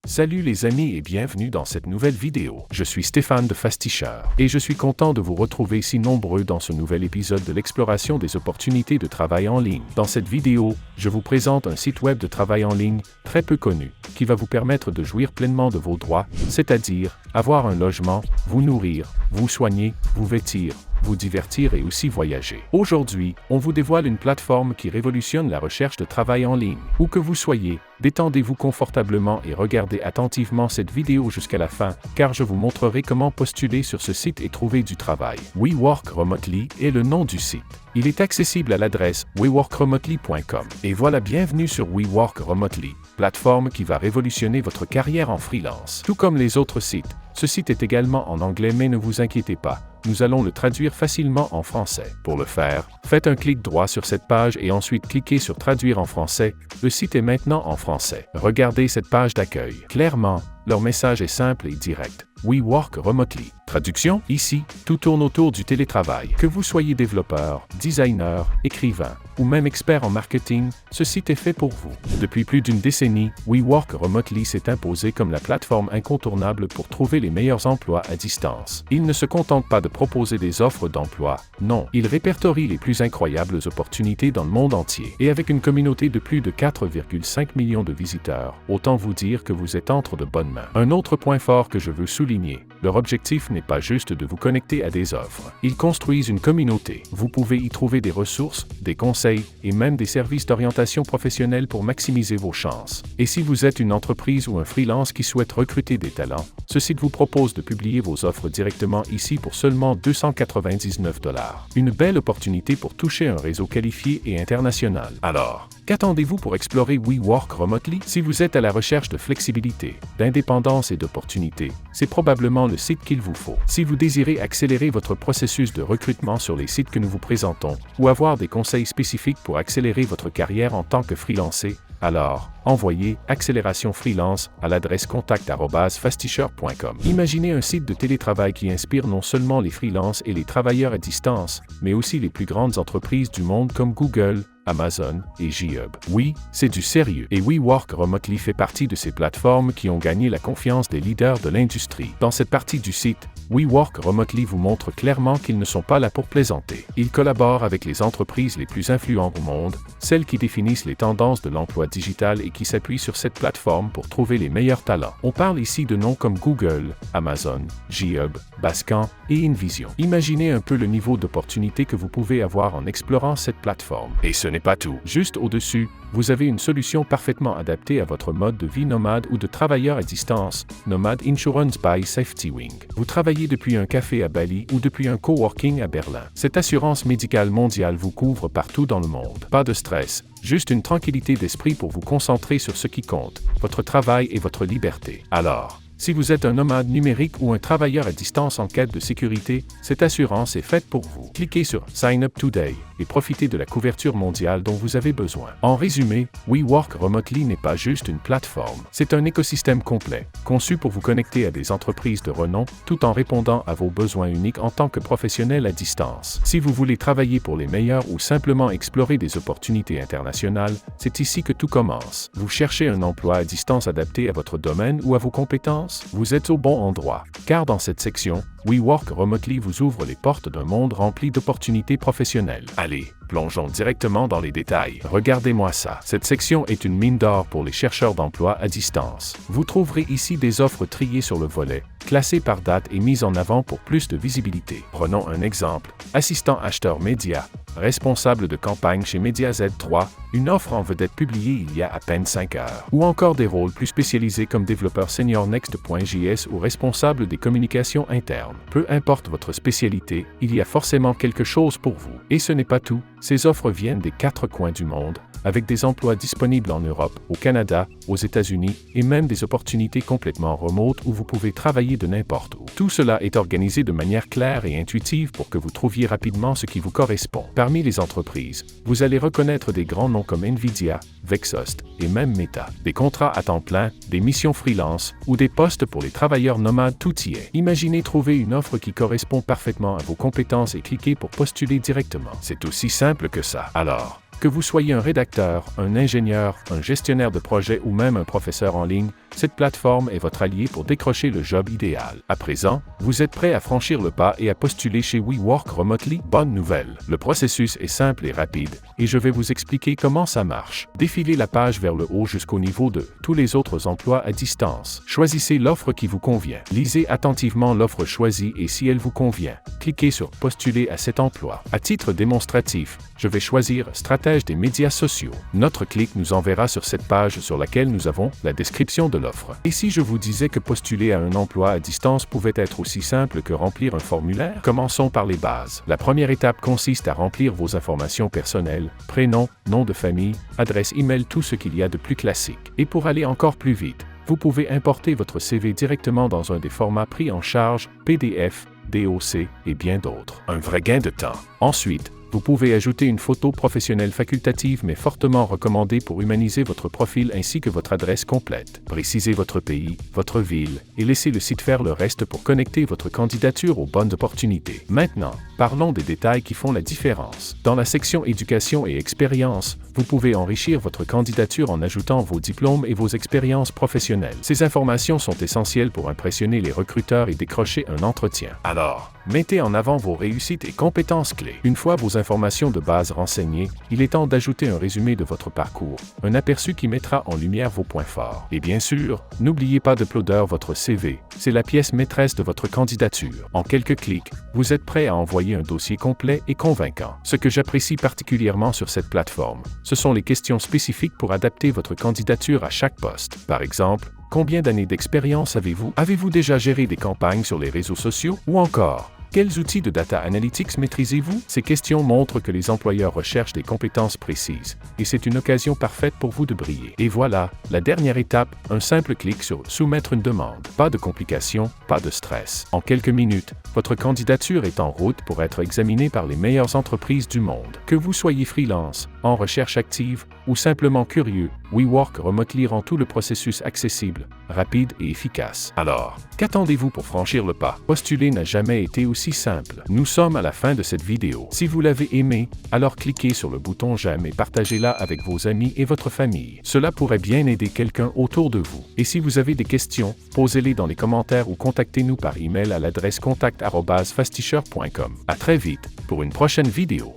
Salut les amis et bienvenue dans cette nouvelle vidéo. Je suis Stéphane de Fastisher et je suis content de vous retrouver si nombreux dans ce nouvel épisode de l'exploration des opportunités de travail en ligne. Dans cette vidéo, je vous présente un site web de travail en ligne très peu connu qui va vous permettre de jouir pleinement de vos droits, c'est-à-dire avoir un logement, vous nourrir, vous soigner, vous vêtir, vous divertir et aussi voyager. Aujourd'hui, on vous dévoile une plateforme qui révolutionne la recherche de travail en ligne. Où que vous soyez, détendez-vous confortablement et regardez attentivement cette vidéo jusqu'à la fin, car je vous montrerai comment postuler sur ce site et trouver du travail. We Work Remotely est le nom du site. Il est accessible à l'adresse weworkremotely.com. Et voilà, bienvenue sur We Work Remotely, plateforme qui va révolutionner votre carrière en freelance. Tout comme les autres sites, ce site est également en anglais, mais ne vous inquiétez pas, nous allons le traduire facilement en français. Pour le faire, faites un clic droit sur cette page et ensuite cliquez sur Traduire en français. Le site est maintenant en français. Regardez cette page d'accueil. Clairement, leur message est simple et direct. We Work Remotely. Traduction, ici, tout tourne autour du télétravail. Que vous soyez développeur, designer, écrivain ou même expert en marketing, ce site est fait pour vous. Depuis plus d'une décennie, We Work Remotely s'est imposé comme la plateforme incontournable pour trouver les meilleurs emplois à distance. Il ne se contente pas de proposer des offres d'emploi, non, il répertorie les plus incroyables opportunités dans le monde entier. Et avec une communauté de plus de 4,5 millions de visiteurs, autant vous dire que vous êtes entre de bonnes mains. Un autre point fort que je veux souligner, leur objectif n'est pas juste de vous connecter à des offres. Ils construisent une communauté. Vous pouvez y trouver des ressources, des conseils et même des services d'orientation professionnelle pour maximiser vos chances. Et si vous êtes une entreprise ou un freelance qui souhaite recruter des talents, ce site vous propose de publier vos offres directement ici pour seulement $299. Une belle opportunité pour toucher un réseau qualifié et international. Alors, qu'attendez-vous pour explorer We Work Remotely? Si vous êtes à la recherche de flexibilité, d'indépendance et d'opportunités, c'est probablement le site qu'il vous faut. Si vous désirez accélérer votre processus de recrutement sur les sites que nous vous présentons, ou avoir des conseils spécifiques pour accélérer votre carrière en tant que freelancé, alors, envoyez Accélération Freelance à l'adresse contact@fastisher.com. Imaginez un site de télétravail qui inspire non seulement les freelances et les travailleurs à distance, mais aussi les plus grandes entreprises du monde comme Google, Amazon et G-Hub. Oui, c'est du sérieux. Et We Work Remotely fait partie de ces plateformes qui ont gagné la confiance des leaders de l'industrie. Dans cette partie du site, We Work Remotely vous montre clairement qu'ils ne sont pas là pour plaisanter. Ils collaborent avec les entreprises les plus influentes au monde, celles qui définissent les tendances de l'emploi digital et qui s'appuient sur cette plateforme pour trouver les meilleurs talents. On parle ici de noms comme Google, Amazon, G-Hub, Basecamp et InVision. Imaginez un peu le niveau d'opportunité que vous pouvez avoir en explorant cette plateforme. Et ce n'est pas tout. Juste au-dessus, vous avez une solution parfaitement adaptée à votre mode de vie nomade ou de travailleur à distance, Nomad Insurance by SafetyWing. Vous travaillez depuis un café à Bali ou depuis un coworking à Berlin. Cette assurance médicale mondiale vous couvre partout dans le monde. Pas de stress, juste une tranquillité d'esprit pour vous concentrer sur ce qui compte, votre travail et votre liberté. Alors, si vous êtes un nomade numérique ou un travailleur à distance en quête de sécurité, cette assurance est faite pour vous. Cliquez sur Sign Up Today et profitez de la couverture mondiale dont vous avez besoin. En résumé, We Work Remotely n'est pas juste une plateforme. C'est un écosystème complet, conçu pour vous connecter à des entreprises de renom, tout en répondant à vos besoins uniques en tant que professionnel à distance. Si vous voulez travailler pour les meilleurs ou simplement explorer des opportunités internationales, c'est ici que tout commence. Vous cherchez un emploi à distance adapté à votre domaine ou à vos compétences? Vous êtes au bon endroit, car dans cette section, We Work Remotely vous ouvre les portes d'un monde rempli d'opportunités professionnelles. Allez, plongeons directement dans les détails. Regardez-moi ça. Cette section est une mine d'or pour les chercheurs d'emploi à distance. Vous trouverez ici des offres triées sur le volet, classées par date et mises en avant pour plus de visibilité. Prenons un exemple. Assistant acheteur média, responsable de campagne chez Média Z3, une offre en vedette publiée il y a à peine 5 heures. Ou encore des rôles plus spécialisés comme développeur senior Next.js ou responsable des communications internes. Peu importe votre spécialité, il y a forcément quelque chose pour vous. Et ce n'est pas tout, ces offres viennent des 4 coins du monde, avec des emplois disponibles en Europe, au Canada, aux États-Unis et même des opportunités complètement remotes où vous pouvez travailler de n'importe où. Tout cela est organisé de manière claire et intuitive pour que vous trouviez rapidement ce qui vous correspond. Parmi les entreprises, vous allez reconnaître des grands noms comme Nvidia, Vexost et même Meta. Des contrats à temps plein, des missions freelance ou des postes pour les travailleurs nomades, tout y est. Imaginez trouver une offre qui correspond parfaitement à vos compétences et cliquez pour postuler directement. C'est aussi simple que ça. Alors, que vous soyez un rédacteur, un ingénieur, un gestionnaire de projet ou même un professeur en ligne, cette plateforme est votre allié pour décrocher le job idéal. À présent, vous êtes prêt à franchir le pas et à postuler chez We Work Remotely? Bonne nouvelle! Le processus est simple et rapide, et je vais vous expliquer comment ça marche. Défilez la page vers le haut jusqu'au niveau de « Tous les autres emplois à distance ». Choisissez l'offre qui vous convient. Lisez attentivement l'offre choisie et si elle vous convient, cliquez sur « Postuler à cet emploi ». À titre démonstratif, je vais choisir « Stratège des médias sociaux ». Notre clic nous enverra sur cette page sur laquelle nous avons la description de l'offre. Et si je vous disais que postuler à un emploi à distance pouvait être aussi simple que remplir un formulaire? Commençons par les bases. La première étape consiste à remplir vos informations personnelles, prénom, nom de famille, adresse email, tout ce qu'il y a de plus classique. Et pour aller encore plus vite, vous pouvez importer votre CV directement dans un des formats pris en charge, PDF, DOC et bien d'autres. Un vrai gain de temps. Ensuite, vous pouvez ajouter une photo professionnelle facultative mais fortement recommandée pour humaniser votre profil ainsi que votre adresse complète. Précisez votre pays, votre ville et laissez le site faire le reste pour connecter votre candidature aux bonnes opportunités. Maintenant, parlons des détails qui font la différence. Dans la section Éducation et expérience, vous pouvez enrichir votre candidature en ajoutant vos diplômes et vos expériences professionnelles. Ces informations sont essentielles pour impressionner les recruteurs et décrocher un entretien. Alors, mettez en avant vos réussites et compétences clés. Une fois vos informations de base renseignées, il est temps d'ajouter un résumé de votre parcours, un aperçu qui mettra en lumière vos points forts. Et bien sûr, n'oubliez pas d'uploader votre CV, c'est la pièce maîtresse de votre candidature. En quelques clics, vous êtes prêt à envoyer un dossier complet et convaincant. Ce que j'apprécie particulièrement sur cette plateforme, ce sont les questions spécifiques pour adapter votre candidature à chaque poste. Par exemple, combien d'années d'expérience avez-vous? Avez-vous déjà géré des campagnes sur les réseaux sociaux? Ou encore, quels outils de data analytics maîtrisez-vous? Ces questions montrent que les employeurs recherchent des compétences précises, et c'est une occasion parfaite pour vous de briller. Et voilà, la dernière étape, un simple clic sur « Soumettre une demande ». Pas de complications, pas de stress. En quelques minutes, votre candidature est en route pour être examinée par les meilleures entreprises du monde. Que vous soyez freelance, en recherche active ou simplement curieux, We Work Remotely rend tout le processus accessible, rapide et efficace. Alors, qu'attendez-vous pour franchir le pas? Postuler n'a jamais été aussi simple. Nous sommes à la fin de cette vidéo. Si vous l'avez aimé, alors cliquez sur le bouton j'aime et partagez-la avec vos amis et votre famille. Cela pourrait bien aider quelqu'un autour de vous. Et si vous avez des questions, posez-les dans les commentaires ou contactez-nous par email à l'adresse contact@fastisher.com. À très vite pour une prochaine vidéo.